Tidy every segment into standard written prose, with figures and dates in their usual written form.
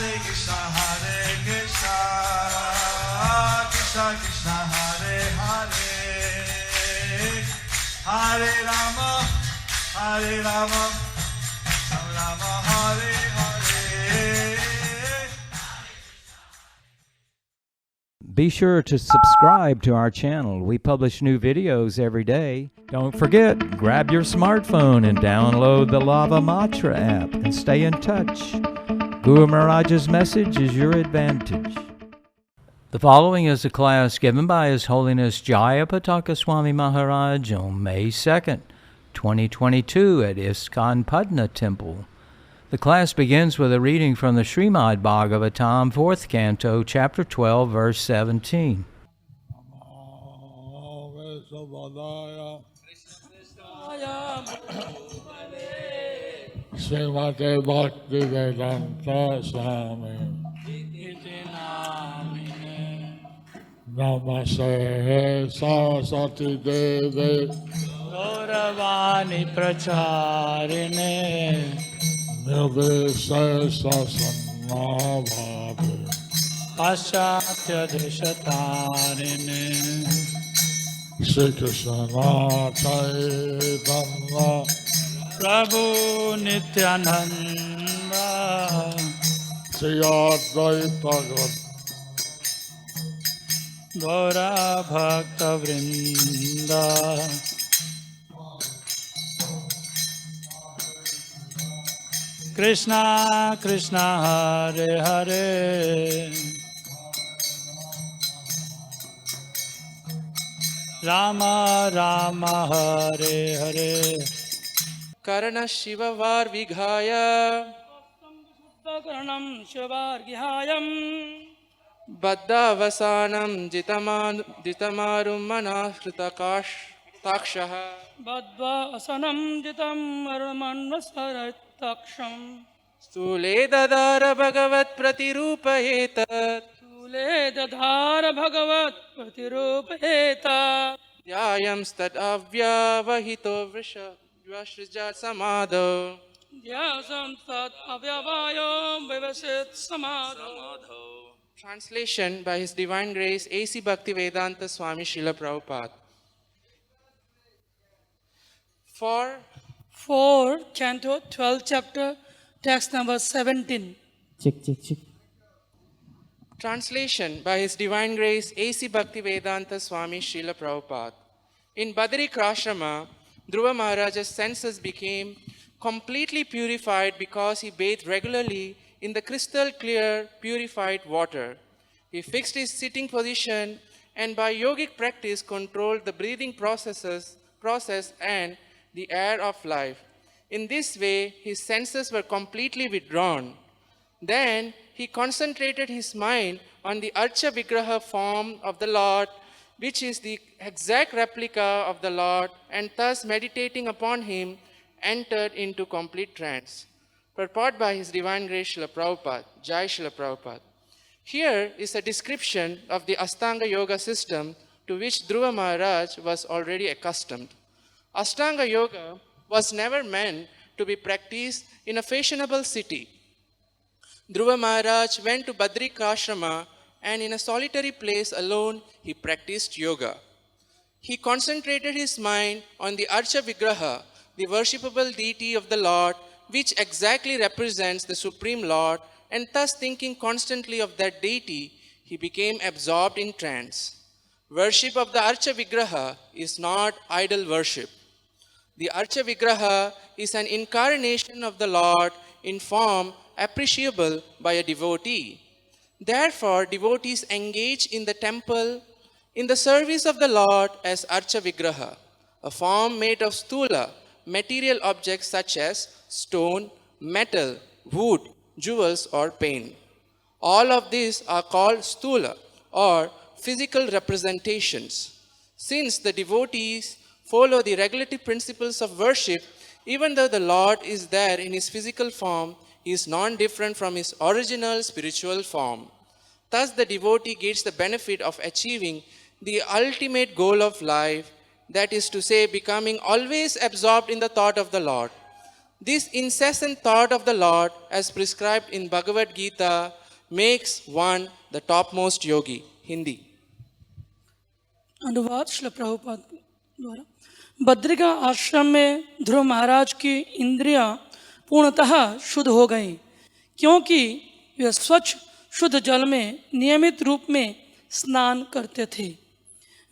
Krishna Krishna Hare Hare, Hare Rama, Hare Rama, Rama Hare Hare. Be sure to subscribe to our channel. We publish new videos every day. Don't forget, grab your smartphone and download the Lava Matra app and stay in touch. Guru Maharaj's message is your advantage. The following is a class given by His Holiness Jayapataka Swami Maharaj on May 2nd, 2022 at ISKCON Padna Temple. The class begins with a reading from the Srimad Bhagavatam, 4th Canto, Chapter 12, verse 17. Srimate Bhaktivedanta Swami Namaste Saraswati Devi Gauravani Pracharine Nirvisheshasanabhavi Paschatya Deshatarine Shri Krishna Chaitanya Prabhu Nityananda Shri Advaita Gaura Bhakta Vrinda Krishna Krishna Hare Hare Rama Rama Hare Hare Karana Shivavar Vighaya Karanam Shivargihayam Baddha Vasanam Jitamarum Manahritakash Takshaha Badva Asanam Jitam Aramanvasarataksham Stule Dadara Bhagavat Pratirupayetat Tule Dadhara Bhagavat Pratirupeta Yayam Stad Avya Vahito Vashrijat Samadho Yasam Sat Avyavayam Vivasit Samadho. Translation by His Divine Grace A.C. Bhaktivedanta Swami Srila Prabhupada. 4 Canto 12 Chapter Text number 17. Translation by His Divine Grace A.C. Bhaktivedanta Swami Srila Prabhupada. In Badrikrashrama, Dhruva Maharaja's senses became completely purified because he bathed regularly in the crystal clear purified water. He fixed his sitting position and by yogic practice controlled the breathing process and the air of life. In this way, his senses were completely withdrawn. Then he concentrated his mind on the Archa Vigraha form of the Lord, which is the exact replica of the Lord, and thus meditating upon him, entered into complete trance. Purport by His Divine Grace Srila Prabhupada, Jai Srila Prabhupada. Here is a description of the Astanga Yoga system to which Dhruva Maharaj was already accustomed. Astanga Yoga was never meant to be practiced in a fashionable city. Dhruva Maharaj went to Badrikrashrama and in a solitary place alone he practiced yoga. He concentrated his mind on the Archa Vigraha, the worshipable deity of the Lord, which exactly represents the Supreme Lord, and thus thinking constantly of that deity, he became absorbed in trance. Worship of the Archa Vigraha is not idol worship. The Archa Vigraha is an incarnation of the Lord in form appreciable by a devotee. Therefore, devotees engage in the temple in the service of the Lord as Archa Vigraha, a form made of stula, material objects such as stone, metal, wood, jewels or paint. All of these are called stula or physical representations. Since the devotees follow the regulative principles of worship, even though the Lord is there in his physical form, he is non-different from his original spiritual form. Thus the devotee gets the benefit of achieving the ultimate goal of life, that is to say, becoming always absorbed in the thought of the Lord. This incessant thought of the Lord, as prescribed in Bhagavad Gita, makes one the topmost yogi. Hindi. अनुवाद श्रील प्रभुपाद द्वारा। बद्रिका आश्रम में ध्रुव महाराज की इंद्रियां पूर्णतः शुद्ध हो गईं, क्योंकि वे स्वच्छ शुद्ध जल में नियमित रूप में स्नान करते थे।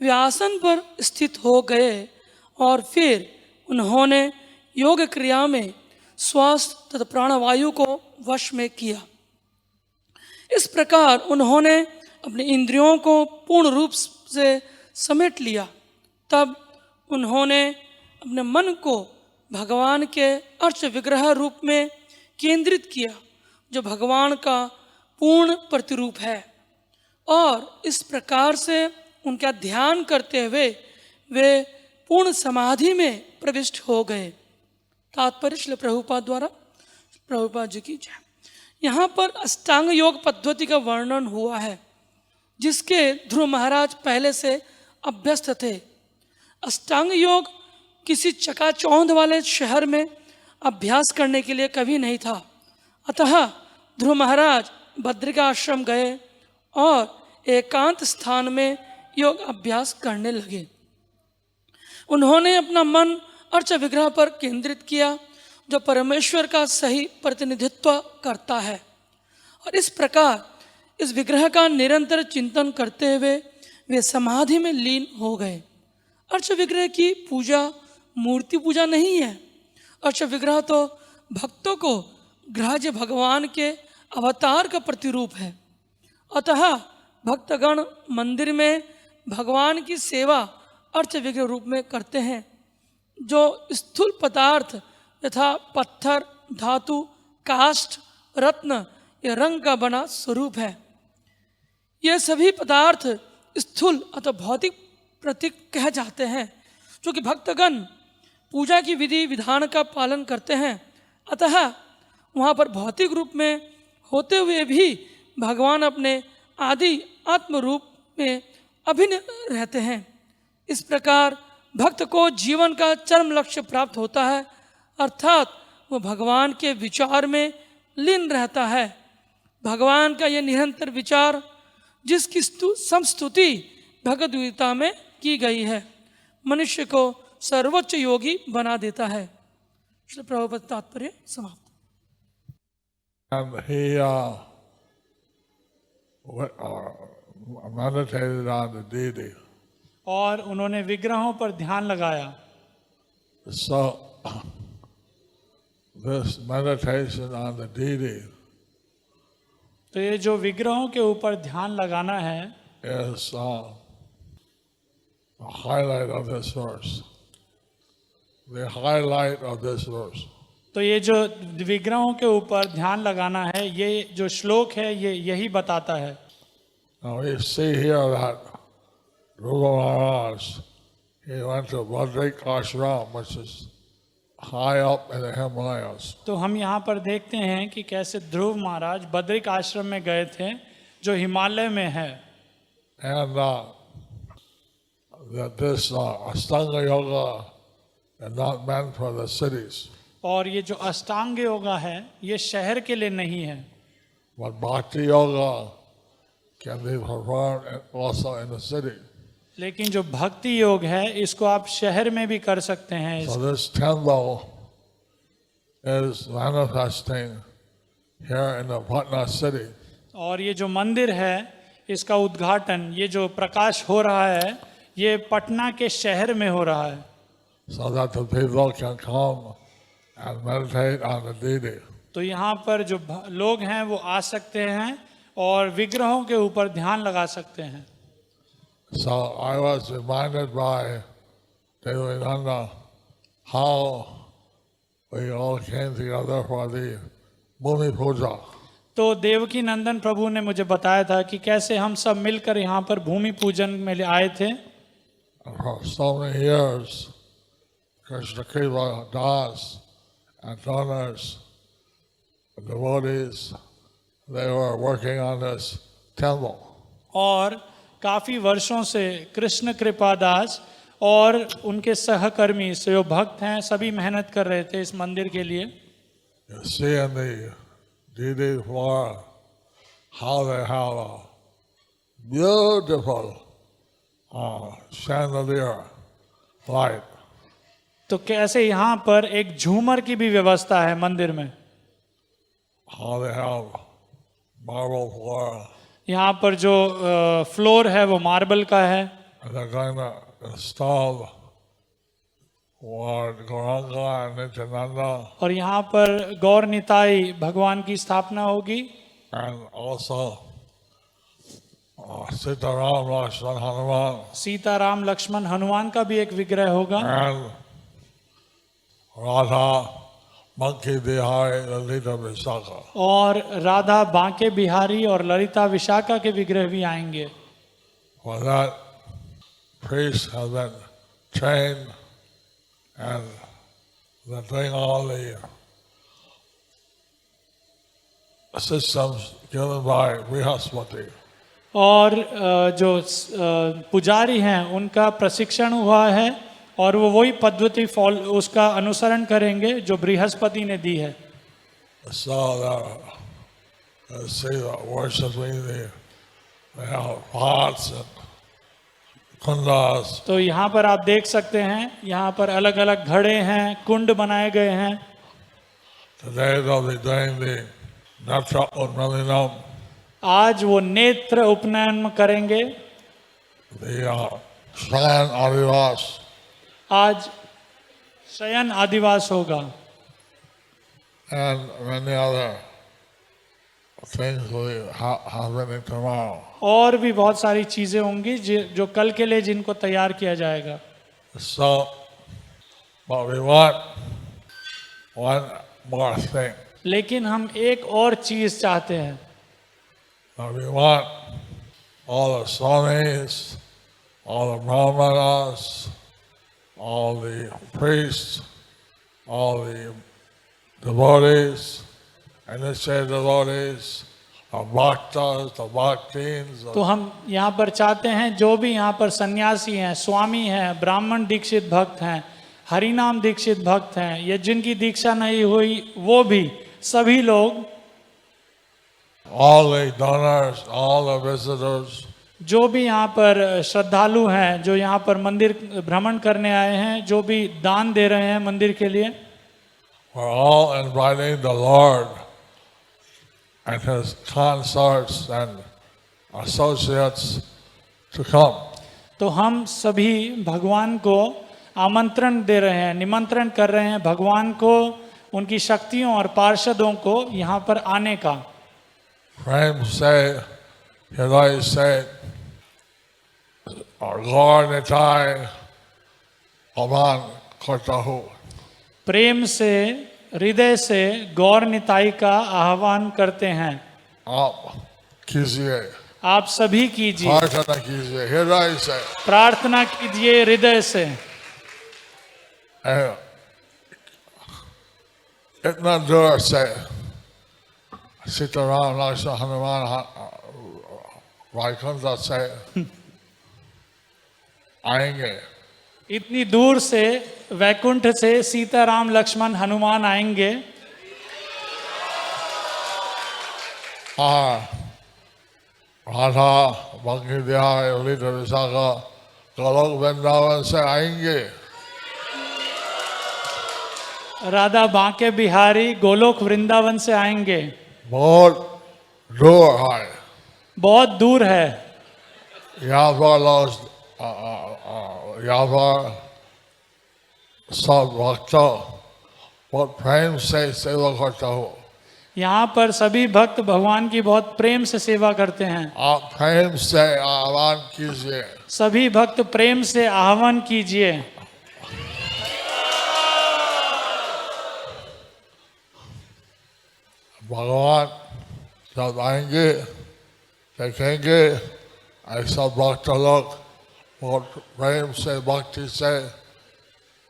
वे आसन पर स्थित हो गए और फिर उन्होंने योग क्रिया में श्वास तथा प्राणवायु को वश में किया। इस प्रकार उन्होंने अपनी इंद्रियों को पूर्ण रूप से समेट लिया। तब उन्होंने अपने मन को भगवान के अर्च विग्रह रूप में केंद्रित किया, जो भगवान का पूर्ण प्रतिरूप है, और इस प्रकार से उनका ध्यान करते हुए वे पूर्ण समाधि में प्रविष्ट हो गए। तात्पर्य श्रील प्रभुपाद द्वारा, प्रभुपाद जी की जय। यहाँ पर अष्टांग योग पद्धति का वर्णन हुआ है, जिसके ध्रुव महाराज पहले से अभ्यस्त थे। अष्टांग योग किसी चकाचौंध वाले शहर में अभ्यास करने के लिए कभी नहीं था। अतः ध्रुव महाराज बद्रिका आश्रम गए और एकांत स्थान में योग अभ्यास करने लगे। उन्होंने अपना मन अर्च विग्रह पर केंद्रित किया, जो परमेश्वर का सही प्रतिनिधित्व करता है, और इस प्रकार इस विग्रह का निरंतर चिंतन करते हुए वे समाधि में लीन हो गए। अर्च विग्रह की पूजा मूर्ति पूजा नहीं है। अर्च विग्रह तो भक्तों को ग्राह्य भगवान के अवतार का प्रतिरूप है। अतः भक्तगण मंदिर में भगवान की सेवा अर्च विग्रह रूप में करते हैं, जो स्थूल पदार्थ यथा पत्थर, धातु, काष्ठ, रत्न या रंग का बना स्वरूप है। ये सभी पदार्थ स्थूल अथवा भौतिक प्रतीक कह जाते हैं, क्योंकि भक्तगण पूजा की विधि विधान का पालन करते हैं। अतः वहाँ पर भौतिक रूप में होते हुए भी भगवान अपने आदि आत्म रूप में अभिन्न रहते हैं। इस प्रकार भक्त को जीवन का चरम लक्ष्य प्राप्त होता है, अर्थात वो भगवान के विचार में लीन रहता है। भगवान का यह निरंतर विचार, जिसकी समस्तुति भगवद गीता में की गई है, मनुष्य को सर्वोच्च योगी बना देता है। श्री प्रभुपाद तात्पर्य समाप्त। And he meditated on the deity. और उन्होंने विग्रहों पर ध्यान लगाया। So this meditation on the deity तो ये जो विग्रहों के ऊपर ध्यान लगाना है is the highlight of this verse. The highlight of this verse. तो ये जो विग्रहों के ऊपर ध्यान लगाना है, ये जो श्लोक है ये यही बताता है। Now we see here that Dhruva Maharaj, he went to Badrik Ashram, which is high up in the Himalayas. तो हम यहाँ पर देखते हैं कि कैसे ध्रुव महाराज बद्रिक आश्रम में गए थे, जो हिमालय में है। And that this Ashtanga Yoga is not meant for the cities, और ये जो अष्टांग योगा है ये शहर के लिए नहीं है, but Bhakti Yoga can be performed also in the city. लेकिन जो भक्ति योग है इसको आप शहर में भी कर सकते हैं। So this temple is manifesting here in the Patna city. और ये जो मंदिर है इसका उद्घाटन, ये जो प्रकाश हो रहा है, ये पटना के शहर में हो रहा है, So that the people can come and meditate on the deity. तो यहाँ पर जो लोग हैं वो आ सकते हैं और विग्रहों के ऊपर ध्यान लगा सकते हैं। So I was reminded by Devananda how we all came together for the Bhumi Puja. तो देवकी नंदन प्रभु ने मुझे बताया था कि कैसे हम सब मिलकर यहाँ पर भूमि पूजन में आए थे। And for so many years, Krishna Kripa Das and donors, devotees, they were working on this temple. और काफ़ी वर्षों से कृष्ण कृपादास और उनके सहकर्मी जो भक्त हैं सभी मेहनत कर रहे थे इस मंदिर के लिए। you see in the DD floor how they have a beautiful chandelier light. तो कैसे यहाँ पर एक झूमर की भी व्यवस्था है मंदिर में, How they have marble floor. यहाँ पर जो फ्लोर है वो मार्बल का है, And they're going to install Lord Gauranga and Nityananda और यहाँ पर गौर निताई भगवान की स्थापना होगी, and also Sitaram Lakshman Hanuman Sitaram Lakshman Hanuman का भी एक विग्रह होगा, and Radha Monkey Bihari Lalita Visakha. और राधा बांके बिहारी और ललिता विशाखा के विग्रह भी आएंगे। For that, priests have been trained and they're doing all the systems given by Brihaspati. और जो पुजारी हैं उनका प्रशिक्षण हुआ है और वो वही पद्धति उसका अनुसरण करेंगे जो बृहस्पति ने दी है। So see the worshiping they have pots and kundas. तो यहाँ पर आप देख सकते हैं, यहाँ पर अलग अलग घड़े हैं, कुंड बनाए गए हैं। Today they'll be doing the Natra Unmalinam, आज वो नेत्र उपनयन करेंगे, the Shan Adivas, आज शयन आदिवास होगा, and many other things will be happening tomorrow. और भी बहुत सारी चीजें होंगी जो कल के लिए जिनको तैयार किया जाएगा। So, but we want one more thing. लेकिन हम एक और चीज चाहते हैं, We want all the swamis, all the brahmanas, all the priests, all the devotees, initiated devotees, the bhaktas, the bhaktins. तो हम यहाँ पर चाहते हैं जो भी यहाँ पर सन्यासी हैं, स्वामी हैं, ब्राह्मण दीक्षित भक्त हैं, हरिनाम दीक्षित भक्त हैं, या जिनकी दीक्षा नहीं हुई वो भी सभी लोग, all the donors, all the visitors, जो भी यहाँ पर श्रद्धालु हैं, जो यहाँ पर मंदिर भ्रमण करने आए हैं, जो भी दान दे रहे हैं मंदिर के लिए, we're all inviting the Lord and his consorts and associates to come. तो हम सभी भगवान को आमंत्रण दे रहे हैं, निमंत्रण कर रहे हैं भगवान को, उनकी शक्तियों और पार्षदों को यहाँ पर आने का। Prem say, Hridaya say, or Gaur Nitai Aman Kartahu. प्रेम से, हृदय से गौर निताई का आह्वान करते हैं। आप कीजिए, आप सभी कीजिए, प्रार्थना कीजिए हृदय से। प्रार्थना कीजिए हृदय से। इतना दूर से सीताराम लक्ष्मण हनुमान वैकुंठ से आएंगे। इतनी दूर से वैकुंठ से सीताराम लक्ष्मण हनुमान आएंगे और राधा बांके बिहारी ललिता विशाखा गोलोक वृंदावन से आएंगे। राधा बांके बिहारी गोलोक वृंदावन से आएंगे। बहुत दूर है, बहुत दूर है। यहाँ पर लोग यहाँ पर सब भक्तों बहुत प्रेम से सेवा करता हूँ। यहाँ पर सभी भक्त भगवान की बहुत प्रेम से सेवा करते हैं। आप प्रेम से आह्वान कीजिए। सभी भक्त प्रेम से आह्वान कीजिए। भगवान जब आएंगे देखेंगे ऐसा भक्त लोग बहुत प्रेम से भक्ति से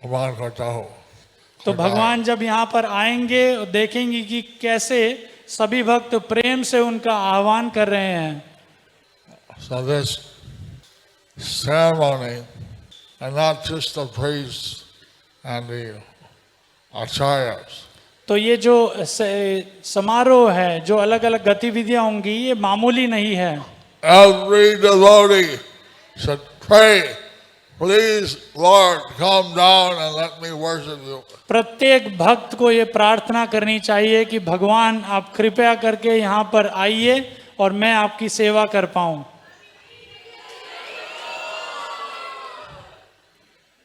आह्वान करता हूँ। तो भगवान जब यहाँ पर आएंगे और देखेंगे कि कैसे सभी भक्त प्रेम से उनका आह्वान कर रहे हैं। So this ceremony, and not just the priests and the acharyas, तो ये जो समारोह है, जो अलग अलग गतिविधियां होंगी, ये मामूली नहीं है। Every devotee should pray, please Lord, come down and let me worship you. प्रत्येक भक्त को ये प्रार्थना करनी चाहिए कि भगवान आप कृपया करके यहाँ पर आइए और मैं आपकी सेवा कर पाऊं।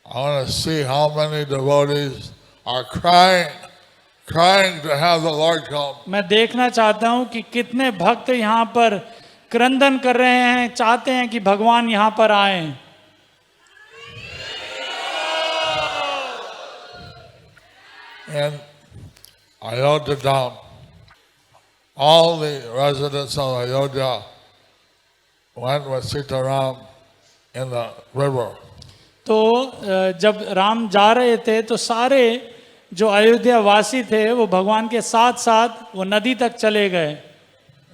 I want to see how many devotees are crying to have the Lord come. मैं देखना चाहता हूं कि कितने भक्त यहाँ पर क्रंदन कर रहे हैं, चाहते हैं कि भगवान यहाँ पर आए। In Ayodhya Dham, all the residents of Ayodhya went with Sitaram in the river. तो जब राम जा रहे थे तो सारे जो अयोध्या वासी थे वो भगवान के साथ साथ वो नदी तक चले गए।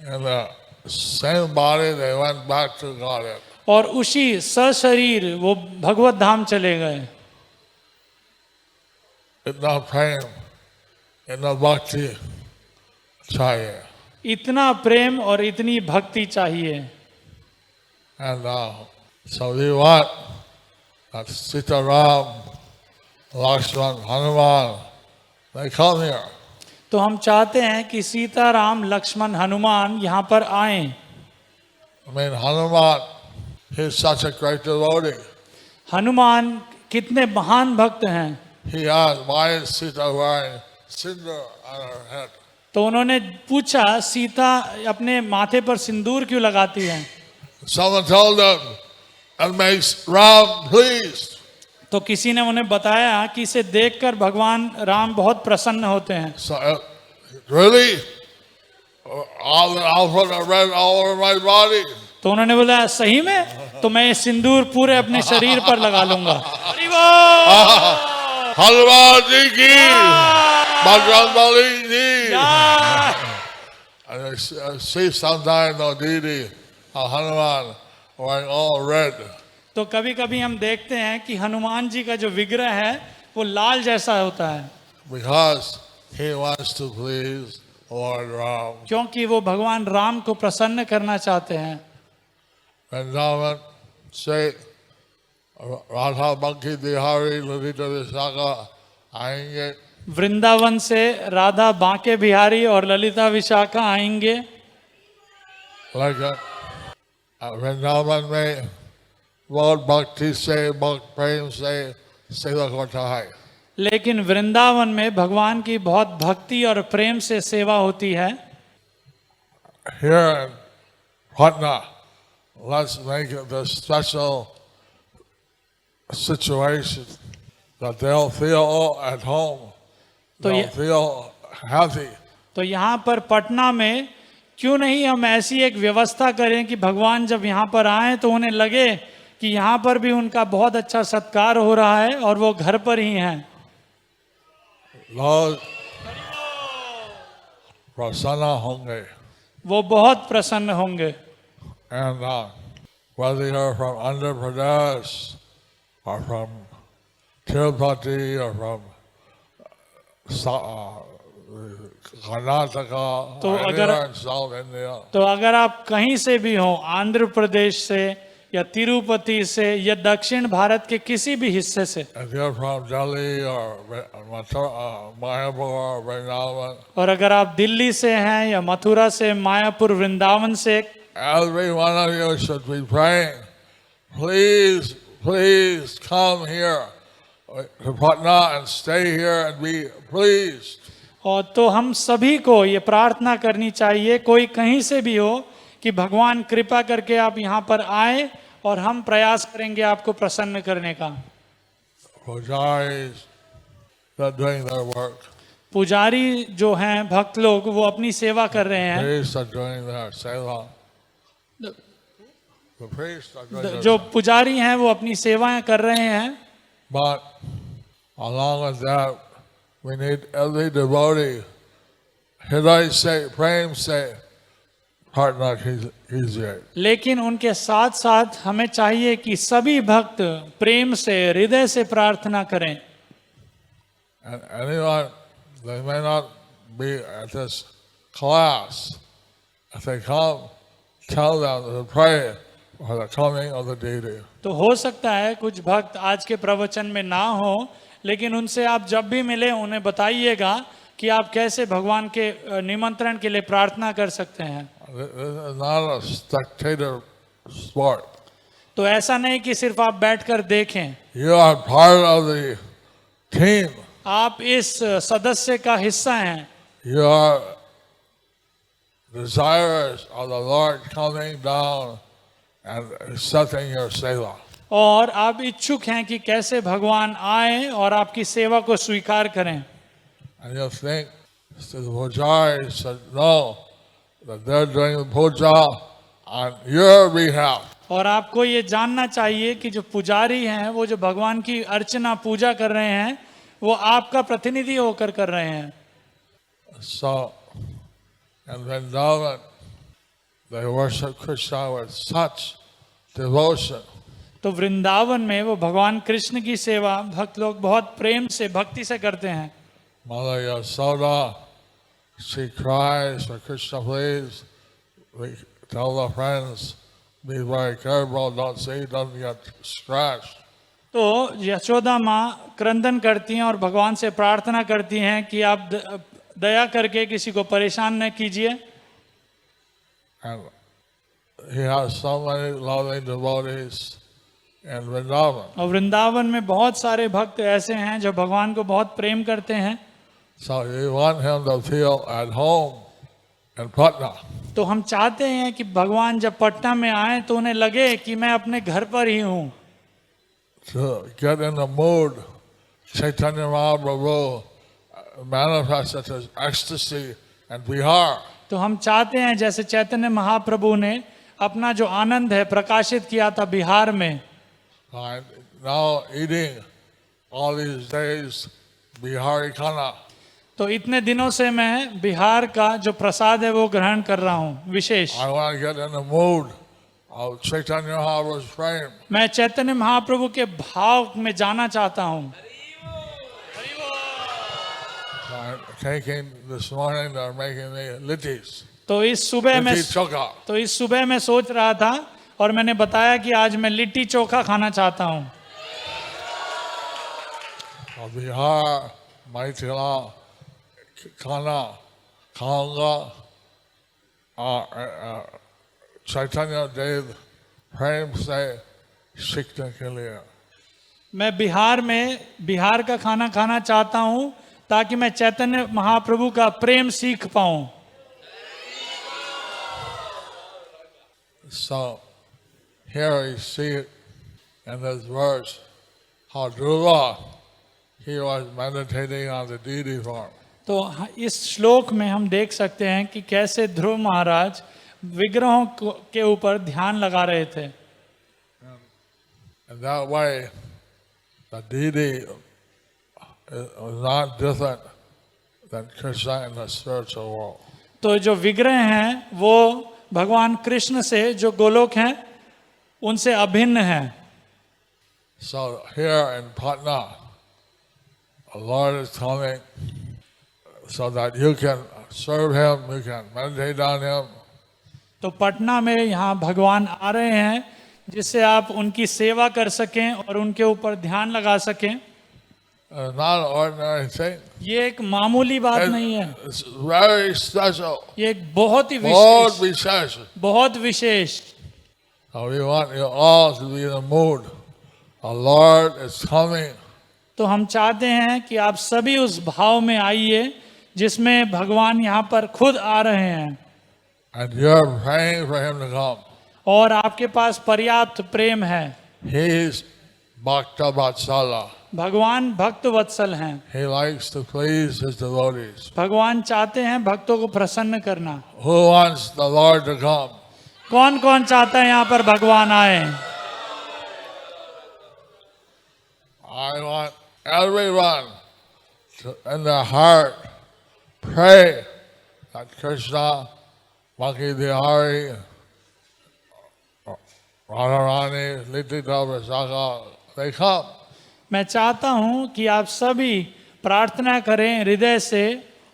In the same body, they went back to Godhead. और उसी सशरीर वो भगवत धाम चले गए। इतना प्रेम, इतना भक्ति चाहिए। इतना प्रेम और इतनी भक्ति चाहिए। And so we want that Sitaram, Lakshman, Hanuman, they come here. तो हम चाहते हैं कि सीताराम, लक्ष्मण, हनुमान यहाँ पर आएं। I mean, Hanuman, he's such a great devotee. Hanuman कितने महान भक्त हैं। He asked, why is Sita wearing sindoor on her head? तो उन्होंने पूछा सीता अपने माथे पर सिंदूर क्यों लगाती हैं। Someone told them, it makes Ram pleased. तो किसी ने उन्हें बताया कि इसे देखकर भगवान राम बहुत प्रसन्न होते हैं। So, really? I'll put a red all over my body. तो उन्होंने बोला सही में, तो मैं ये सिंदूर पूरे अपने शरीर पर लगा लूंगा। Hanuman ji ki, Bajrangbali ji. And I see sometimes the deity of Hanuman wearing all red. तो कभी कभी हम देखते हैं कि हनुमान जी का जो विग्रह है वो लाल जैसा होता है, Because he wants to please Lord Ram. क्योंकि वो भगवान राम को प्रसन्न करना चाहते हैं। Vrindavan से राधा बंकी बिहारी ललिता विशाखा आएंगे। वृंदावन से राधा बांके बिहारी और ललिता विशाखा आएंगे। लेकिन वृंदावन में बहुत भक्ति से, बहुत प्रेम से सेवा होता है। लेकिन वृंदावन में भगवान की बहुत भक्ति और प्रेम से सेवा होती है। Here in Patna, let's make it a special situation that they'll feel at home, they'll feel happy. तो यहाँ पर पटना में क्यों नहीं हम ऐसी एक व्यवस्था करें कि भगवान जब यहाँ पर आए तो उन्हें लगे कि यहाँ पर भी उनका बहुत अच्छा सत्कार हो रहा है और वो घर पर ही हैं। लोग प्रसन्न होंगे। वो बहुत प्रसन्न होंगे। And whether you're from Andhra Pradesh or from Tirupati or from Karnataka तो or अगर anywhere in South India, तो अगर आप कहीं से भी हो, आंध्र प्रदेश से या तिरुपति से या दक्षिण भारत के किसी भी हिस्से से, if you're from Delhi or Mayapur or Vrindavan, और अगर आप दिल्ली से हैं या मथुरा से, मायापुर, वृंदावन से, every one of you should be praying, please, please come here to Patna and stay here and be pleased. और तो हम सभी को ये प्रार्थना करनी चाहिए, कोई कहीं से भी हो, कि भगवान कृपा करके आप यहाँ पर आए और हम प्रयास करेंगे आपको प्रसन्न करने का। Pujaris, they're doing their work. पुजारी जो हैं भक्त लोग वो अपनी सेवा कर रहे हैं। Priests are doing their seva. The priests are doing their जो पुजारी हैं वो अपनी सेवाएं कर रहे हैं। But along with that, we need every devotee, Hriday se, prem se, partner कीजिए। लेकिन उनके साथ साथ हमें चाहिए कि सभी भक्त प्रेम से, हृदय से प्रार्थना करें। And anyone, they may not be at this class. If they come, tell them to pray for the coming of the deity. तो हो सकता है कुछ भक्त आज के प्रवचन में ना हो, लेकिन उनसे आप जब भी मिले उन्हें बताइएगा कि आप कैसे भगवान के निमंत्रण के लिए प्रार्थना कर सकते हैं। This is not a spectator sport. तो ऐसा नहीं कि सिर्फ आप बैठकर देखें, You are part of the team. आप इस सदस्य का हिस्सा हैं। You are desirous of the Lord coming down and accepting your seva. और आप इच्छुक हैं कि कैसे भगवान आए और आपकी सेवा को स्वीकार करें। And you think the pujari should know that they're doing the puja on your behalf. और आपको ये जानना चाहिए कि जो पुजारी हैं वो जो भगवान की अर्चना पूजा कर रहे हैं वो आपका प्रतिनिधि होकर कर रहे हैं। So, in Vrindavan, they worship Krishna with such devotion. तो वृंदावन में वो भगवान कृष्ण की सेवा भक्त लोग बहुत प्रेम से भक्ति से करते हैं। Mother Yasoda, she cries for Krishna, please. We tell the friends, be very careful, don't say he doesn't get scratched. तो यशोदा माँ क्रंदन करती हैं और भगवान से प्रार्थना करती हैं कि आप दया करके किसी को परेशान न कीजिए। And he has so many loving devotees in Vrindavan. और वृंदावन में बहुत सारे भक्त ऐसे हैं जो भगवान को बहुत प्रेम करते हैं। So you want him to feel at home in Patna. तो हम चाहते हैं कि भगवान जब पटना में आए तो उन्हें लगे कि मैं अपने घर पर ही हूँ। To get in the mood, Chaitanya Mahaprabhu manifested his ecstasy in Bihar. तो हम चाहते हैं जैसे चैतन्य महाप्रभु ने अपना जो आनंद है प्रकाशित किया था बिहार में। I'm now eating all these days Bihari Khana. तो इतने दिनों से मैं बिहार का जो प्रसाद है वो ग्रहण कर रहा हूँ विशेष। I want to get in the mood of Chaitanya Mahaprabhu's frame. मैं चैतन्य महाप्रभु के भाव में जाना चाहता हूँ। So I'm taking this morning, they're making me littis. तो इस सुबह मैं सोच रहा था और मैंने बताया कि आज मैं लिट्टी चोखा खाना चाहता हूँ। Bihar, Maithila, Khana, Kanga, Chaitanya Dev प्रेम से सीखने के लिए। मैं बिहार का खाना खाना चाहता हूँ ताकि मैं चैतन्य महाप्रभु का प्रेम सीख पाऊँ। So here you see in this verse how Dhruva, he was meditating on the deity form. तो इस श्लोक में हम देख सकते हैं कि कैसे ध्रुव महाराज विग्रहों के ऊपर ध्यान लगा रहे थे। In that way, the deity is not different than Krishna in the spiritual world. तो जो विग्रह हैं वो भगवान कृष्ण से जो गोलोक हैं उनसे अभिन्न हैं। So here in Patna, the Lord is coming so that you can serve Him, you can meditate on Him. तो पटना में यहाँ भगवान आ रहे हैं जिससे आप उनकी सेवा कर सकें और उनके ऊपर ध्यान लगा सकें। It's not an ordinary thing. ये एक मामूली बात नहीं है, It's very special. ये एक बहुत ही बहुत विशेष, विशेष. बहुत विशेष। So we want you all to be in the mood. The Lord is coming. तो हम चाहते हैं कि आप सभी उस भाव में आइए जिसमें भगवान यहाँ पर खुद आ रहे हैं And you're praying for Him to come. और आपके पास पर्याप्त प्रेम है। He's Bhakta Vatsala. भगवान भक्त वत्सल हैं। He likes to please His devotees. भगवान चाहते हैं भक्तों को प्रसन्न करना। Who wants the Lord to come? कौन कौन चाहता है यहाँ पर भगवान आए? I want everyone to, in their heart, pray that Krishna, Bhakti Bihari, Radharani, Litita Vrasaka, they come. मैं चाहता हूँ कि आप सभी प्रार्थना करें हृदय से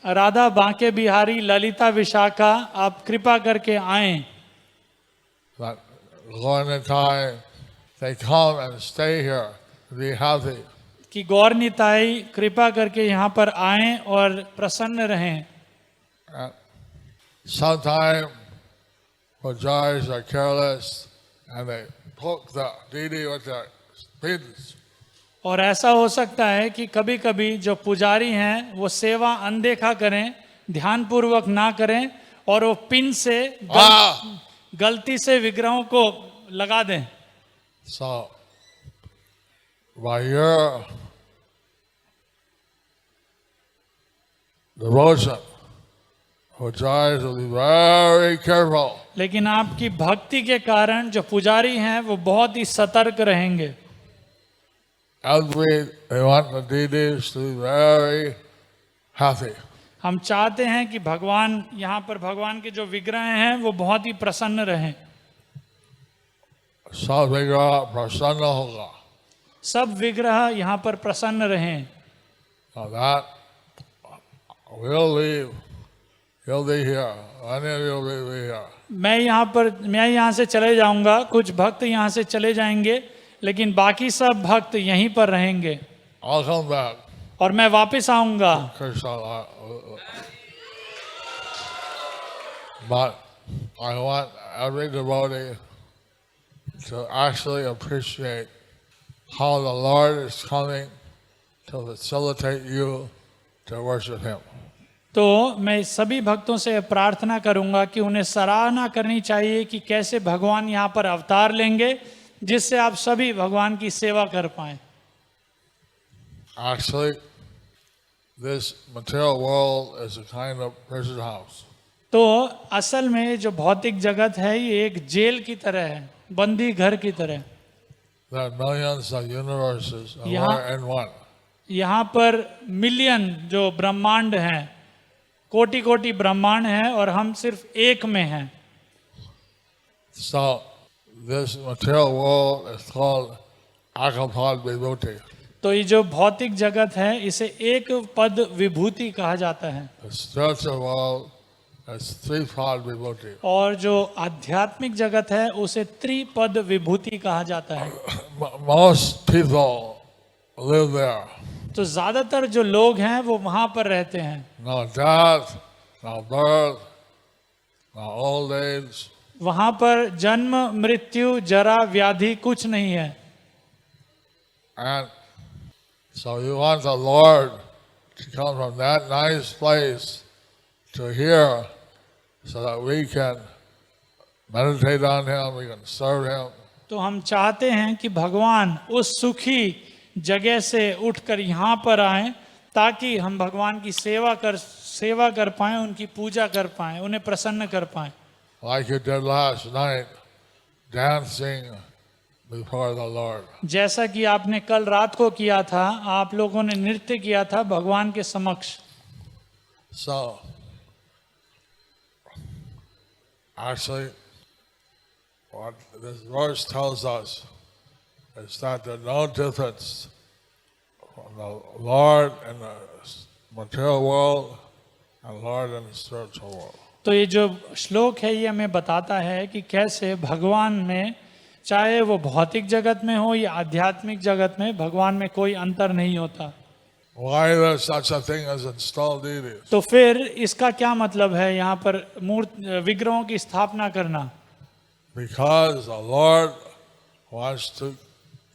राधा बांके बिहारी ललिता विशाखा आप कृपा करके आएं that go in the time they come and stay here to be healthy. कि गौर निताई कृपा करके यहाँ पर आएं और प्रसन्न रहें. And sometimes pujaris are careless and they poke the deity with their pins. और ऐसा हो सकता है कि कभी कभी जो पुजारी हैं वो सेवा अनदेखा करें, ध्यान पूर्वक ना करें और वो पिन से गलती से विग्रहों को लगा दें. So by your devotion, pujaris will be very careful. लेकिन आपकी भक्ति के कारण जो पुजारी हैं वो बहुत ही सतर्क रहेंगे. They want the deities to be very happy. हम चाहते हैं कि भगवान यहाँ पर भगवान के जो विग्रह हैं वो बहुत ही प्रसन्न रहें. सब विग्रह प्रसन्न होगा. सब विग्रह यहाँ पर प्रसन्न रहें. So that we'll leave. You'll be here. Many of you will be here. मैं यहाँ से चले जाऊंगा, कुछ भक्त यहाँ से चले जाएंगे, लेकिन बाकी सब भक्त यहीं पर रहेंगे. I'll come back. और मैं वापस आऊंगा. Krishna. But I want every devotee to actually appreciate how the Lord is coming to facilitate you to worship Him. तो मैं सभी भक्तों से प्रार्थना करूंगा कि उन्हें सराहना करनी चाहिए कि कैसे भगवान यहाँ पर अवतार लेंगे जिससे आप सभी भगवान की सेवा कर पाएं. Actually, this material world is a kind of prison house. तो असल में जो भौतिक जगत है ये एक जेल की तरह है, बंदी घर की तरह. There are millions of universes and Yeah. we're in one. यहाँ पर मिलियन जो ब्रह्मांड हैं, कोटि कोटि ब्रह्मांड हैं और हम सिर्फ एक में हैं. So this material world is called Akapad Vibhuti. तो ये जो भौतिक जगत है इसे एक पद विभूति कहा जाता है. The spiritual world is Tripad Vibhuti. और जो आध्यात्मिक जगत है उसे त्रिपद विभूति कहा जाता है. Most people live there. तो ज्यादातर जो लोग हैं वो वहां पर रहते हैं. No death, no birth, no old age. वहां पर जन्म, मृत्यु, जरा, व्याधि कुछ नहीं है. And so you want the Lord to come from that nice place to here so that we can meditate on Him, we can serve Him. तो हम चाहते हैं कि भगवान उस सुखी जगह से उठकर यहाँ पर आएं ताकि हम भगवान की सेवा कर पाएं, उनकी पूजा कर पाएं, उन्हें प्रसन्न कर पाएं. Like you did last night, dancing before the Lord. जैसा कि आपने कल रात को किया था, आप लोगों ने नृत्य किया था भगवान के समक्ष. So, actually, what this verse tells us is that there's no difference from the Lord in the material world and Lord in the spiritual world. तो ये जो श्लोक है ये हमें बताता है कि कैसे भगवान में, चाहे वो भौतिक जगत में हो या आध्यात्मिक जगत में, भगवान में कोई अंतर नहीं होता. Why there's such a thing as installed deities? तो फिर इसका क्या मतलब है यहाँ पर विग्रहों की स्थापना करना? Because the Lord wants to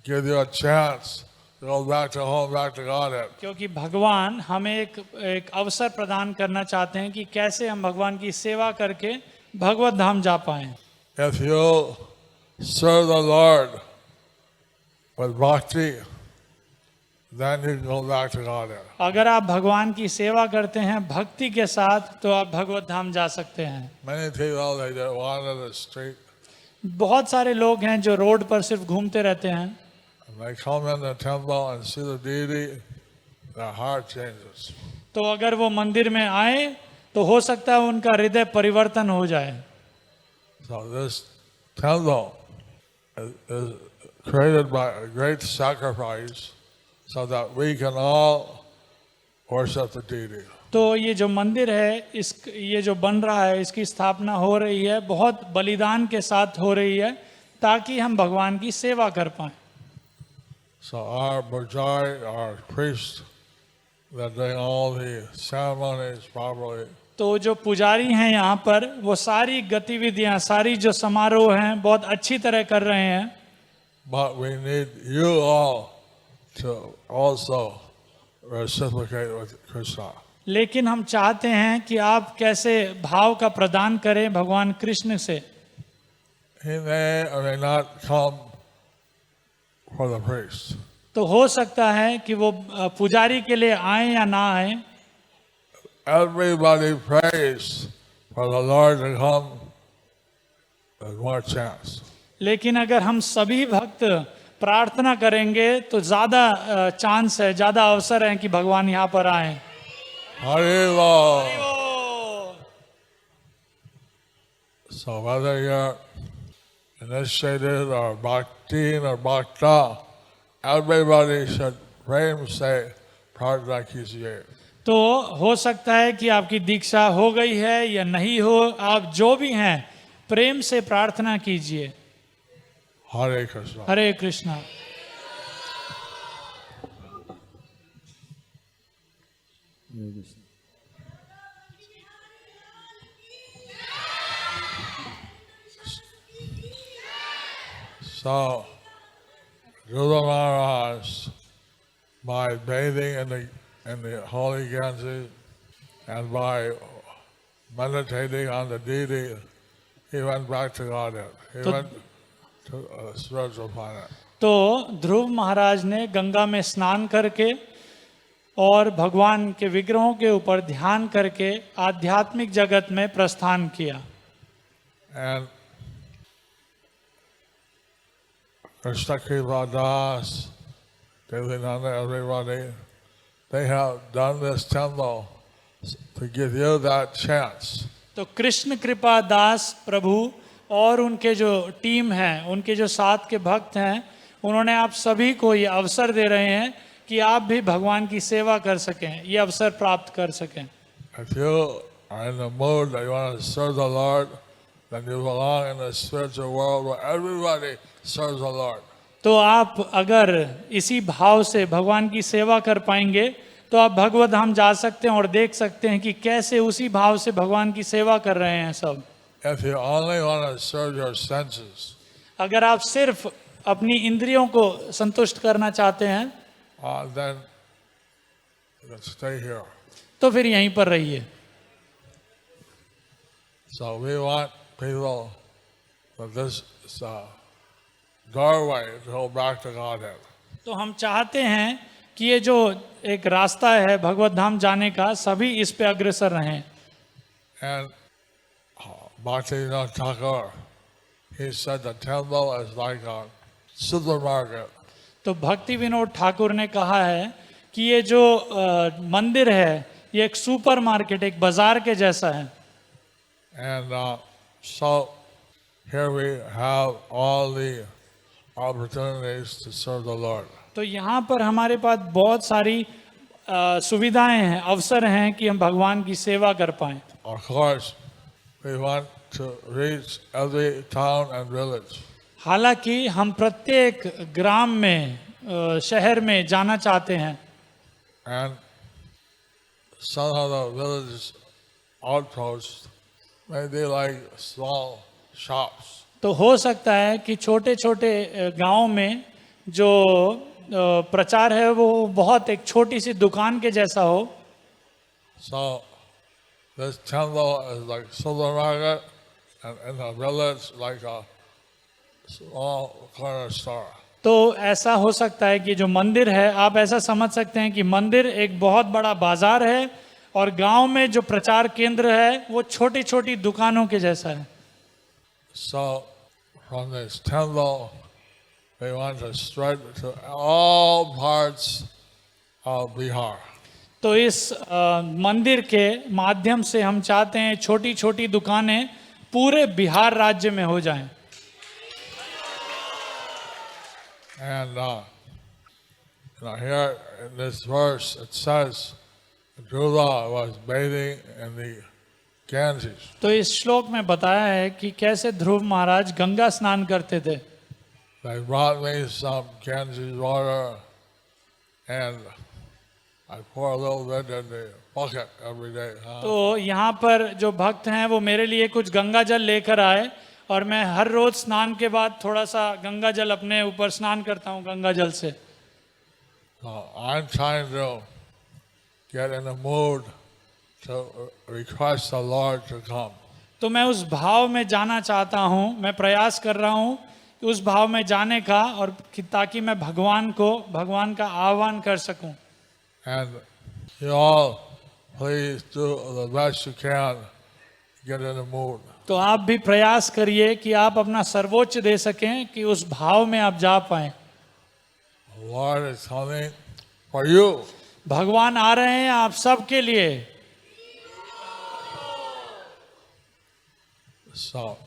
give you a chance to go back to home, back to Godhead. क्योंकि भगवान हमें एक अवसर प्रदान करना चाहते हैं कि कैसे हम भगवान की सेवा करके भगवत धाम जा पाएं. If you serve the Lord with bhakti, then you can go back to Godhead. अगर आप भगवान की सेवा करते हैं भक्ति के साथ तो आप भगवत धाम जा सकते हैं. Many people, they just wander the street बहुत सारे लोग हैं जो रोड पर सिर्फ घूमते रहते हैं. and they come in the temple and see the deity, their heart changes. तो अगर वो मंदिर में आए तो हो सकता है उनका हृदय परिवर्तन हो जाए. So this temple is created by a great sacrifice so that we can all worship the deity. तो ये जो मंदिर है, ये जो बन रहा है, इसकी स्थापना हो रही है, बहुत बलिदान के साथ हो रही है, ताकि हम भगवान की सेवा कर पाएं। So our Bajari, our priests, they're doing all the ceremonies properly. तो जो पुजारी हैं यहाँ पर, वो सारी गतिविधियाँ, सारी जो समारोह हैं, बहुत अच्छी तरह कर रहे हैं। But we need you all to also reciprocate with Krishna. लेकिन हम चाहते हैं कि आप कैसे भाव का प्रदान करें भगवान कृष्ण से। He may or may not come for the priest. तो हो सकता है कि वो पुजारी के लिए आए या ना आए। Everybody prays for the Lord to come, there's more chance. लेकिन अगर हम सभी भक्त प्रार्थना करेंगे तो ज्यादा चांस है, ज्यादा अवसर है कि भगवान यहाँ पर आए। Hari Bol. So whether you're initiated or bhakti or bhakta, everybody should prem say prarthana kijiye. तो हो सकता है कि आपकी दीक्षा हो गई है या नहीं हो, आप जो भी हैं प्रेम से प्रार्थना कीजिए। Hare Krishna. Hare Krishna. So, Dhruva Maharaj, by bathing in the holy Ganges and by meditating on the deity, he went back to Godhead. He went to a spiritual planet. तो ध्रुव महाराज ने गंगा में स्नान करके और भगवान के विग्रहों के ऊपर ध्यान करके आध्यात्मिक जगत में प्रस्थान किया। And Krishna Kripa Das, Devinanda, everybody, they have done this temple to give you that chance. तो कृष्ण कृपा दास प्रभु और उनके जो टीम है, उनके जो साथ के भक्त हैं, उन्होंने आप सभी को ये अवसर दे रहे हैं कि आप भी भगवान की सेवा कर सकें, ये अवसर प्राप्त कर सकें। If you are in the mood that you want to serve the Lord, then you belong in the spiritual world where everybody serves the Lord. तो आप अगर इसी भाव से भगवान की सेवा कर पाएंगे तो आप भगवत धाम जा सकते हैं और देख सकते हैं कि कैसे उसी भाव से भगवान की सेवा कर रहे हैं सब। If you only want to serve your senses, अगर आप सिर्फ अपनी इंद्रियों को संतुष्ट करना चाहते हैं then you can stay here. तो फिर यहीं पर रहिए। So we want people with this doorway to go back to Godhead. तो हम चाहते हैं कि ये जो एक रास्ता है भगवत धाम जाने का, सभी इस पे अग्रसर रहें। And Bhaktivinoda Thakur, he said the temple is like a supermarket. तो भक्ति विनोद ठाकुर ने कहा है कि ये जो मंदिर है ये एक सुपरमार्केट, एक बाजार के जैसा है। And so here we have all the opportunities to serve the Lord. तो यहाँ पर हमारे पास बहुत सारी सुविधाएं हैं, अवसर हैं कि हम भगवान की सेवा कर पाएं। Of course, we want to reach every town and village. हालांकि हम प्रत्येक ग्राम में, शहर में जाना चाहते हैं। And some of the village outposts may be like small shops. तो हो सकता है कि छोटे छोटे गांव में जो प्रचार है वो बहुत एक छोटी सी दुकान के जैसा हो। So this temple is like supermarket, and in the village like a small corner store. तो ऐसा हो सकता है कि जो मंदिर है, आप ऐसा समझ सकते हैं कि मंदिर एक बहुत बड़ा बाजार है और गांव में जो प्रचार केंद्र है वो छोटी छोटी दुकानों के जैसा है। So from this temple, we want to spread to all parts of Bihar. तो इस मंदिर के माध्यम से हम चाहते हैं छोटी छोटी दुकानें पूरे बिहार राज्य में हो जाएं। And here in this verse it says, Dhruva was bathing in the Ganges. तो इस श्लोक में बताया है कि कैसे ध्रुव महाराज गंगा स्नान करते थे. They brought me some Ganges water, and I pour a little bit in the bucket every day. तो यहाँ पर जो भक्त हैं वो मेरे लिए कुछ गंगा जल लेकर आए और मैं हर रोज स्नान के बाद थोड़ा सा गंगा जल अपने ऊपर स्नान करता हूँ गंगा जल से. I'm trying to get in the mood to request the Lord to come. तो मैं उस भाव में जाना चाहता हूँ, मैं प्रयास कर रहा हूँ कि उस भाव में जाने का और ताकि मैं भगवान का आह्वान कर सकूं. And you all please do the best you can to get in the mood. तो आप भी प्रयास करिए कि आप अपना सर्वोच्च दे सकें कि उस भाव में आप जा पाएं. The Lord is coming for you. भगवान आ रहे हैं आप सबके लिए. So,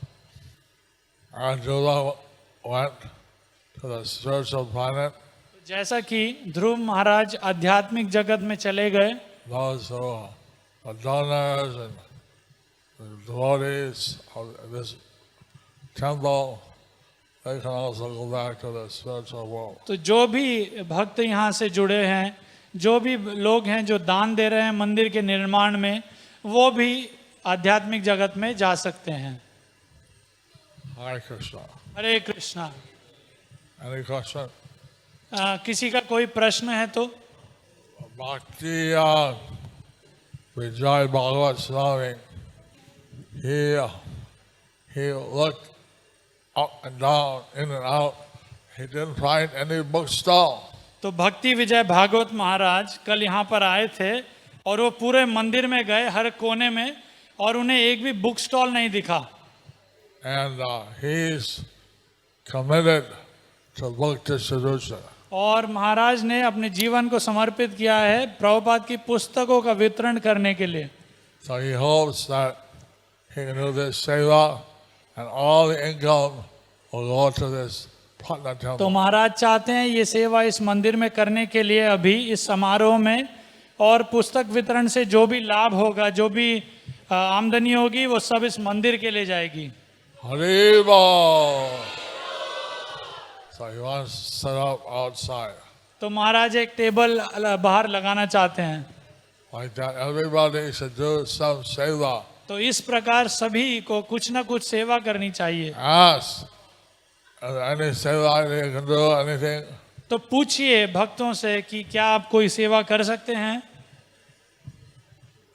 Arjuna went to the spiritual planet. जैसा कि ध्रुव महाराज आध्यात्मिक जगत में चले गए, Those who are donors and the devotees of this temple, they can also go back to the spiritual world. तो जो भी भक्त यहाँ से जुड़े हैं, जो भी लोग हैं जो दान दे रहे हैं मंदिर के निर्माण में, वो भी आध्यात्मिक जगत में जा सकते हैं. Hare Krishna. हरे कृष्णा. Any question? किसी का कोई प्रश्न है तो? Bhakti Vijay Bhagavat Swami, he looked up and down, in and out. He didn't find any bookstall. तो भक्ति विजय भागवत महाराज कल यहाँ पर आए थे और वो पूरे मंदिर में गए हर कोने में और उन्हें एक भी बुक स्टॉल नहीं दिखा. And he's committed to book distribution. और महाराज ने अपने जीवन को समर्पित किया है प्रभुपाद की पुस्तकों का वितरण करने के लिए. So he hopes that he can do this seva and all the income will go to this Patna तो temple. महाराज चाहते हैं ये सेवा इस मंदिर में करने के लिए अभी इस समारोह में, और पुस्तक वितरण से जो भी लाभ होगा, जो भी आमदनी होगी, वो सब इस मंदिर के लिए जाएगी. Haribo! So he wants to set up outside. तो महाराज एक टेबल बाहर लगाना चाहते हैं. Like that, everybody should do some seva. तो इस प्रकार सभी को कुछ ना कुछ सेवा करनी चाहिए. Ask. Any seva you can do, anything. तो पूछिए भक्तों से कि क्या आप कोई सेवा कर सकते हैं.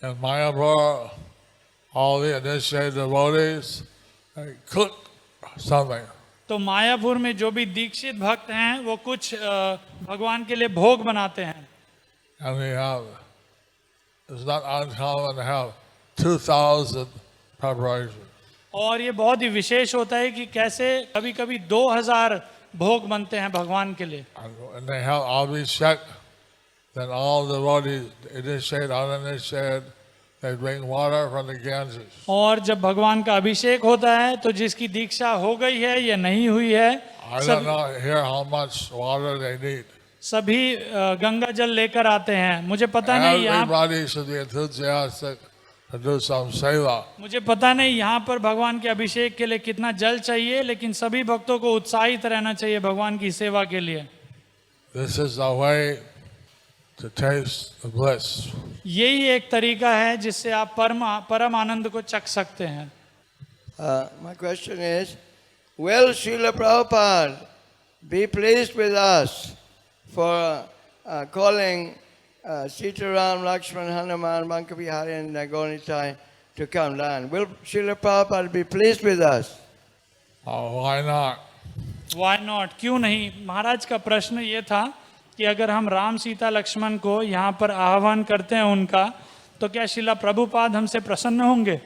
In Mayapur, all the initiated devotees, they cook something. तो मायापुर में जो भी दीक्षित भक्त हैं वो कुछ भगवान के लिए भोग बनाते हैं. And we have, it's not uncommon to have 2,000 preparations. और ये बहुत ही विशेष होता है कि कैसे कभी कभी 2000 भोग बनते हैं भगवान के लिए. And when they have Abhishek, then all the devotees, initiated, uninitiated, they bring water from the Ganges. और जब भगवान का अभिषेक होता है तो जिसकी दीक्षा हो गई है या नहीं हुई है, I don't know here how much water they need. सभी गंगा जल लेकर आते हैं. मुझे पता नहीं यहाँ Everybody should be enthusiastic to do some seva. मुझे पता नहीं यहाँ पर भगवान के अभिषेक के लिए कितना जल चाहिए, लेकिन सभी भक्तों को उत्साहित रहना चाहिए भगवान की सेवा के लिए. This is the way to taste the bliss. यही एक तरीका है जिससे आप परम आनंद को चख सकते हैं. My question is, will Srila Prabhupada be pleased with us for calling Sitaram, Lakshman, Hanuman, Mankavihari and Nagonitai to come down? Will Srila Prabhupada be pleased with us? Why not? Why not? क्यों नहीं? महाराज का प्रश्न ये था कि अगर हम राम सीता लक्ष्मण को यहाँ पर आह्वान करते हैं उनका, तो क्या शिला प्रभुपाद हमसे प्रसन्न होंगे?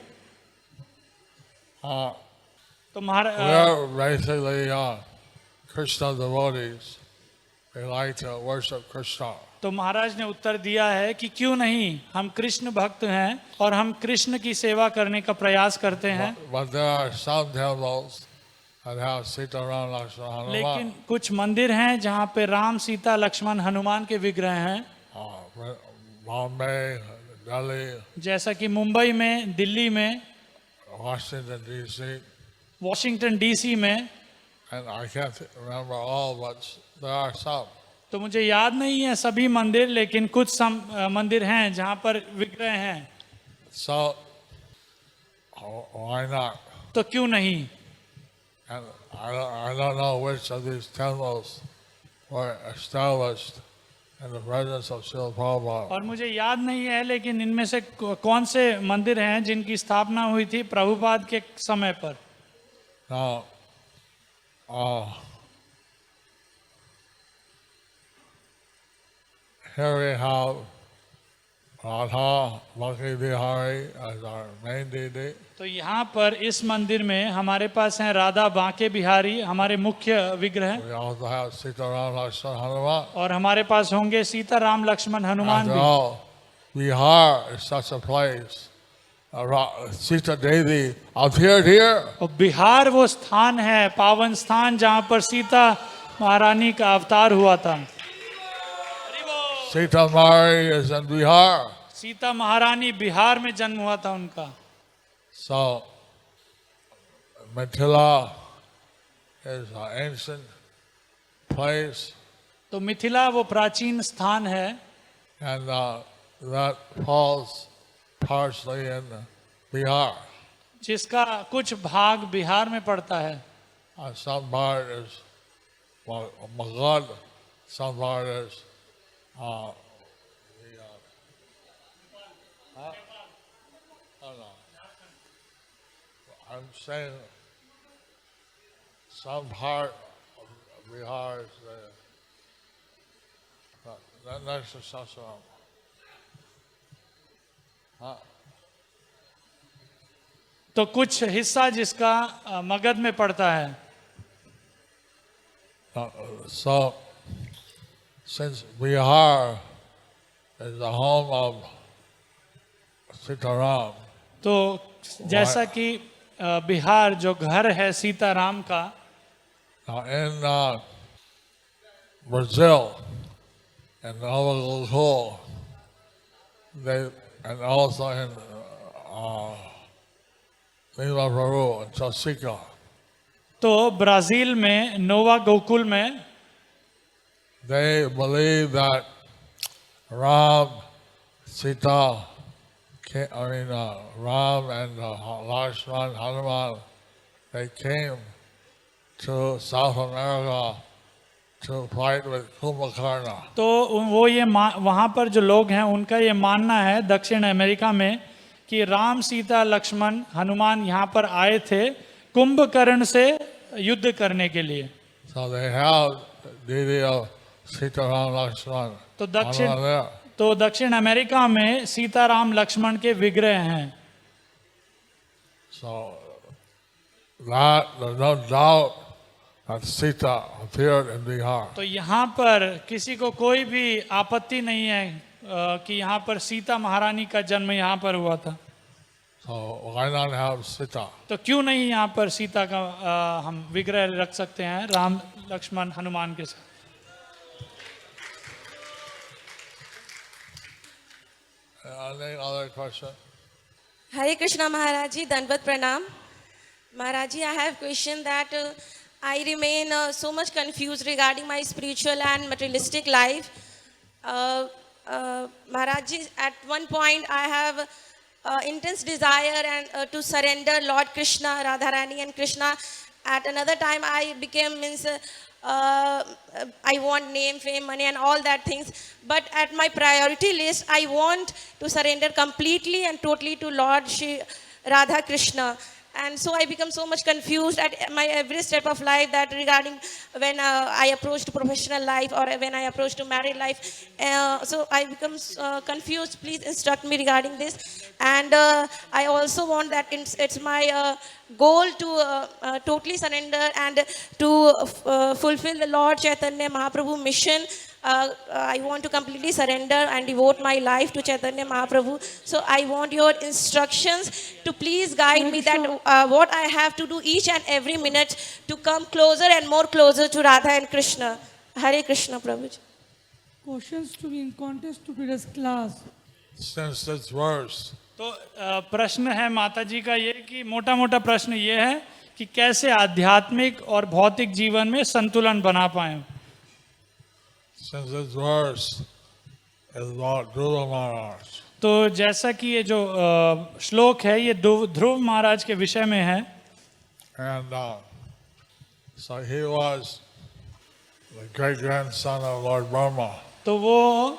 तो We are basically Krishna devotees. We like to worship Krishna. तो महाराज ने उत्तर दिया है कि क्यों नहीं, हम कृष्ण भक्त हैं और हम कृष्ण की सेवा करने का प्रयास करते हैं. But there are some temples that have Sita, Ram, Lakshman, Hanuman. लेकिन कुछ मंदिर हैं जहाँ पे राम सीता लक्ष्मण हनुमान के विग्रह हैं. Bombay, Delhi, जैसा कि मुंबई में, दिल्ली में, Washington D.C., वॉशिंगटन डीसी में, and I can't remember all, but there are some. तो मुझे याद नहीं है सभी मंदिर, लेकिन कुछ मंदिर हैं जहाँ पर विग्रह हैं। So why not? तो क्यों नहीं? And I don't know which of these temples were established in the presence of Srila Prabhupada. और मुझे याद नहीं है, लेकिन इनमें से कौन से मंदिर हैं जिनकी स्थापना हुई थी प्रभुपाद के समय पर। Now, here we have Radha Bhakti Bihari as our main deity. तो यहाँ पर इस मंदिर में हमारे पास हैं राधा बांके बिहारी, हमारे मुख्य विग्रह, We also have Sitaram Lakshman Hanuman. और हमारे पास होंगे सीताराम लक्ष्मण हनुमान After भी। all, Bihar is such a place. Sita Devi appeared here. और बिहार वो स्थान है, पावन स्थान, जहाँ पर सीता महारानी का अवतार हुआ था। Sita Mari is in Bihar. Sita महारानी बिहार में जन्म हुआ था उनका। So, Mithila is an ancient place, तो मिथिला वो प्राचीन स्थान है, and that falls partially in Bihar. जिसका कुछ भाग बिहार में पड़ता है। Some part is Magad, some part is I'm saying some part of Bihar is there. Next to Sasaram. तो कुछ हिस्सा जिसका मगध में पड़ता है। So, since Bihar is the home of Sitaram, तो जैसा कि बिहार जो घर है सीताराम का, now in Brazil and Nova Gokul, and also in Lima Peru and Chosica, तो ब्राजील में नोवा गोकुल में they believe that Ram, Sita, Ram and Lakshman, Hanuman, they came to South America to fight with Kumbhakarna. तो वो ये वहाँ पर जो लोग हैं उनका ये मानना है दक्षिण अमेरिका में कि राम, सीता, लक्ष्मण, हनुमान यहाँ पर आए थे कुंभकर्ण से युद्ध करने के लिए। So they have the deity of Sita, Ram, Lakshman, तो दक्षिण अमेरिका में सीताराम लक्ष्मण के विग्रह हैं। So that there's no doubt that Sita appeared in Bihar. तो यहाँ पर किसी को कोई भी आपत्ति नहीं है कि यहाँ पर सीता महारानी का जन्म यहाँ पर हुआ था। So why not have Sita? तो क्यों नहीं यहाँ पर सीता का हम विग्रह रख सकते हैं राम, लक्ष्मण, हनुमान के साथ। Any other question? Hare Krishna Maharaj Ji, Danvat Pranam. Maharaj Ji, I have question that I remain so much confused regarding my spiritual and materialistic life. Maharaj Ji, at one point I have intense desire and to surrender Lord Krishna, Radharani and Krishna. At another time I became I want name, fame, money and all that things. But at my priority list, I want to surrender completely and totally to Lord Shri Radha Krishna. And so I become so much confused at my every step of life that regarding when I approach to professional life or when I approach to married life. So I become confused. Please instruct me regarding this. And I also want that it's my goal to totally surrender and to fulfill the Lord Chaitanya Mahaprabhu mission. I want to completely surrender and devote my life to Chaitanya Mahaprabhu. So I want your instructions to please guide me that what I have to do each and every minute to come closer and more closer to Radha and Krishna. Hare Krishna, Prabhuji. Questions to be in contest to today's class. since this verse, तो प्रश्न है माता जी का ये कि मोटा मोटा प्रश्न ये है कि कैसे आध्यात्मिक और भौतिक जीवन में संतुलन बना पाए। since this verse is about Dhruva Maharaj. तो जैसा कि ये जो श्लोक है ये ध्रुव महाराज के विषय में है। And so he was the great grandson of Lord Brahma, तो वो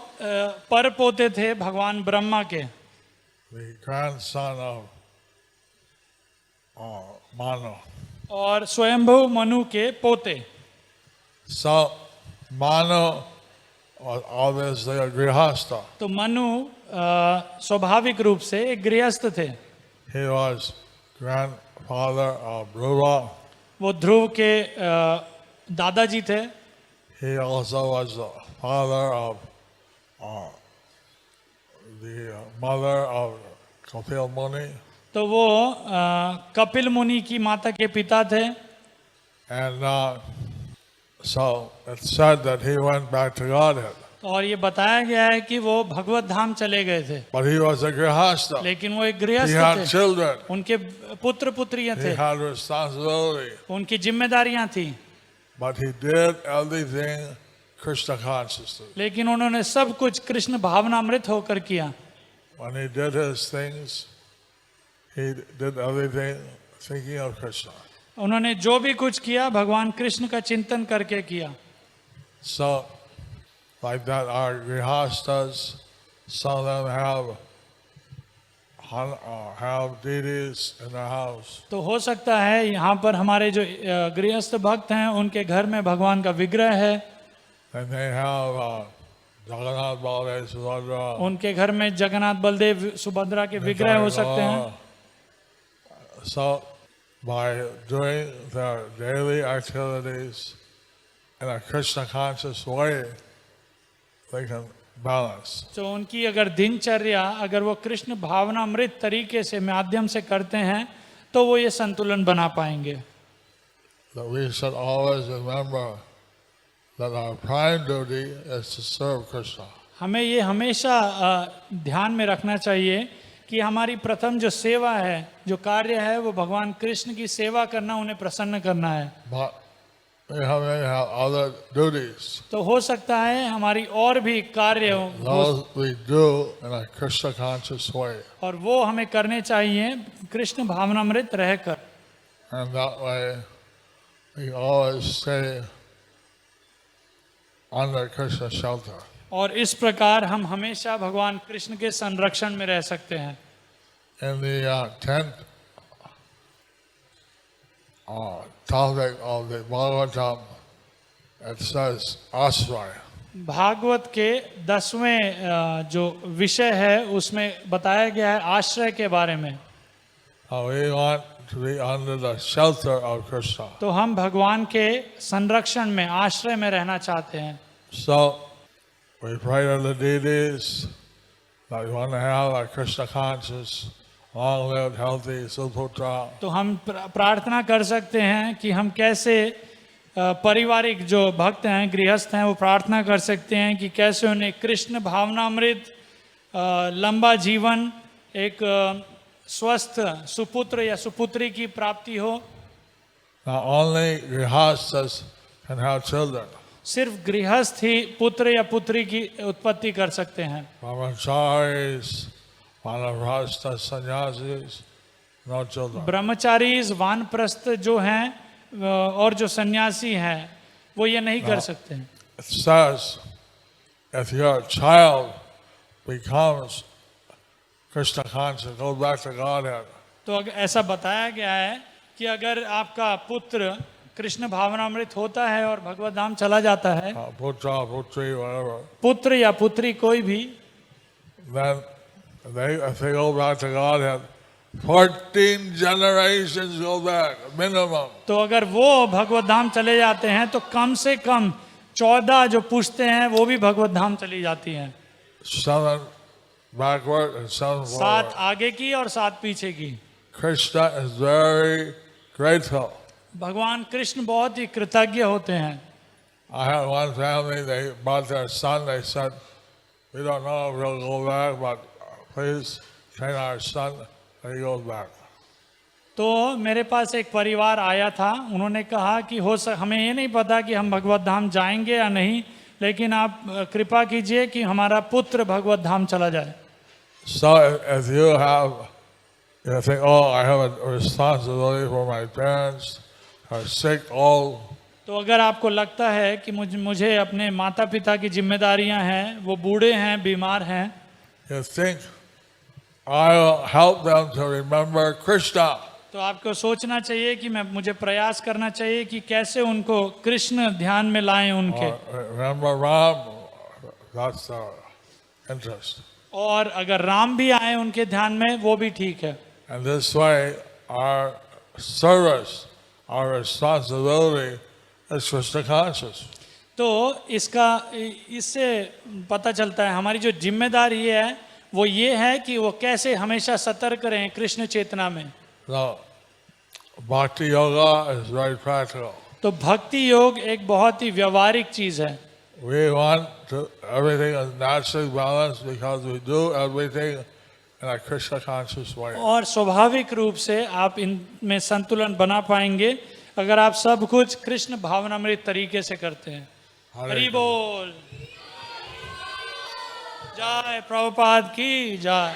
पर पोते थे भगवान ब्रह्मा के, the grandson of Manu. और स्वयंभू मनु के पोते। So Manu was obviously a grihasta. तो मनु स्वाभाविक रूप से एक गृहस्थ थे। He was grandfather of Dhruva. वो ध्रुव के दादाजी थे। He also was the father of the mother of Kapil Muni. तो वो कपिल मुनि की माता के पिता थे। And so it's said that he went back to Godhead. और ये बताया गया है कि वो भगवत धाम चले गए थे, But he was a grihasta. लेकिन वो एक He गृहस्थ had थे। children. उनके पुत्र पुत्रियां He थे, had responsibility. उनकी जिम्मेदारियां थी, But he did everything Krishna consciously. लेकिन उन्होंने सब कुछ कृष्ण भावनामृत होकर किया। When he did his things, he did everything thinking of Krishna. उन्होंने जो भी कुछ किया भगवान कृष्ण का चिंतन करके किया। So, like that, our grihastas, some of them have deities in their house. तो हो सकता है यहाँ पर हमारे जो गृहस्थ भक्त हैं उनके घर में भगवान का विग्रह है, And they have Jagannath, Baladev, Subhadra. उनके घर में जगन्नाथ बलदेव सुभद्रा के विग्रह हो सकते हैं। So, by doing their daily activities in a Krishna conscious way, they can balance. तो उनकी अगर दिनचर्या अगर वो कृष्ण भावनामृत तरीके से माध्यम से करते हैं तो वो ये संतुलन बना पाएंगे। That we should always remember that our prime duty is to serve Krishna. हमें ये हमेशा ध्यान में रखना चाहिए कि हमारी प्रथम जो सेवा है, जो कार्य है, वो भगवान कृष्ण की सेवा करना, उन्हें प्रसन्न करना है। But we have other duties. तो हो सकता है हमारी और भी कार्य हो, Those we do in a Krishna conscious way. और वो हमें करने चाहिए कृष्ण भावनामृत रहकर। And that way we always stay under Krishna shelter. और इस प्रकार हम हमेशा भगवान कृष्ण के संरक्षण में रह सकते हैं। In the 10th topic of the Bhagavatam, it says Asray. Bhagavat के 10वें जो विषय है उसमें बताया गया है आश्रय के बारे में। We want to be under the shelter of Krishna. तो हम भगवान के संरक्षण में, आश्रय में रहना चाहते हैं। So we pray to the deities that we want to have a Krishna conscious, long-lived, healthy Suputra. तो हम प्रार्थना कर सकते हैं कि हम कैसे पारिवारिक जो भक्त हैं, गृहस्थ हैं, वो प्रार्थना कर सकते हैं कि कैसे उन्हें कृष्ण भावनामृत, लंबा जीवन, एक स्वस्थ सुपुत्र या सुपुत्री की प्राप्ति हो। Not only grihastas can have children. सिर्फ गृहस्थ ही पुत्र या पुत्री की उत्पत्ति कर सकते हैं। Brahmacharis, vanaprastha sannyasis, no children. ब्रह्मचारी, वानप्रस्थ जो हैं और जो सन्यासी हैं वो ये नहीं कर सकते हैं। It says, if your child becomes Krishna conscious, goes back to Godhead, तो अगर ऐसा बताया गया है कि अगर आपका पुत्र कृष्ण भावनामृत होता है और भगवत धाम चला जाता है, putra, putri, whatever, पुत्र या पुत्री कोई भी, then if they go back to Godhead, 14 generations go back, minimum. तो अगर वो भगवत धाम चले जाते हैं तो कम से कम 14 जो पुश्ते हैं वो भी भगवत धाम चली जाती हैं। 7 backward and 7 7 forward. आगे की और 7 पीछे की। Krishna is very grateful. भगवान कृष्ण बहुत ही कृतज्ञ होते हैं। I had one family, they brought their son, they said, we don't know if we'll go back, but please train our son when he goes back. तो मेरे पास एक परिवार आया था, उन्होंने कहा कि हमें ये नहीं पता कि हम भगवत धाम जाएंगे या नहीं, लेकिन आप कृपा कीजिए कि हमारा पुत्र भगवत धाम चला जाए. So if you think, oh, I have a responsibility for my parents, are sick, old. तो अगर आपको लगता है कि मुझे अपने माता पिता की जिम्मेदारियां हैं, वो बूढ़े हैं, बीमार हैं, You think I'll help them to remember Krishna. तो आपको सोचना चाहिए कि मुझे प्रयास करना चाहिए कि कैसे उनको कृष्ण ध्यान में लाएं उनके. Or remember Ram, that's our interest. और अगर राम भी आए उनके ध्यान में, वो भी ठीक है. And this way, our service, our responsibility is Krishna conscious. तो इससे पता चलता है हमारी जो जिम्मेदारी है वो ये है कि वो कैसे हमेशा सतर्क रहें कृष्ण चेतना में. Now, Bhakti Yoga is very practical. तो भक्ति योग एक बहुत ही व्यवहारिक चीज है. We want everything is naturally balanced because we do everything in a Krishna conscious way. और स्वाभाविक रूप से आप इनमें संतुलन बना पाएंगे अगर आप सब कुछ कृष्ण भावनामृत तरीके से करते हैं. हरि बोल. जय प्रभुपाद की जय.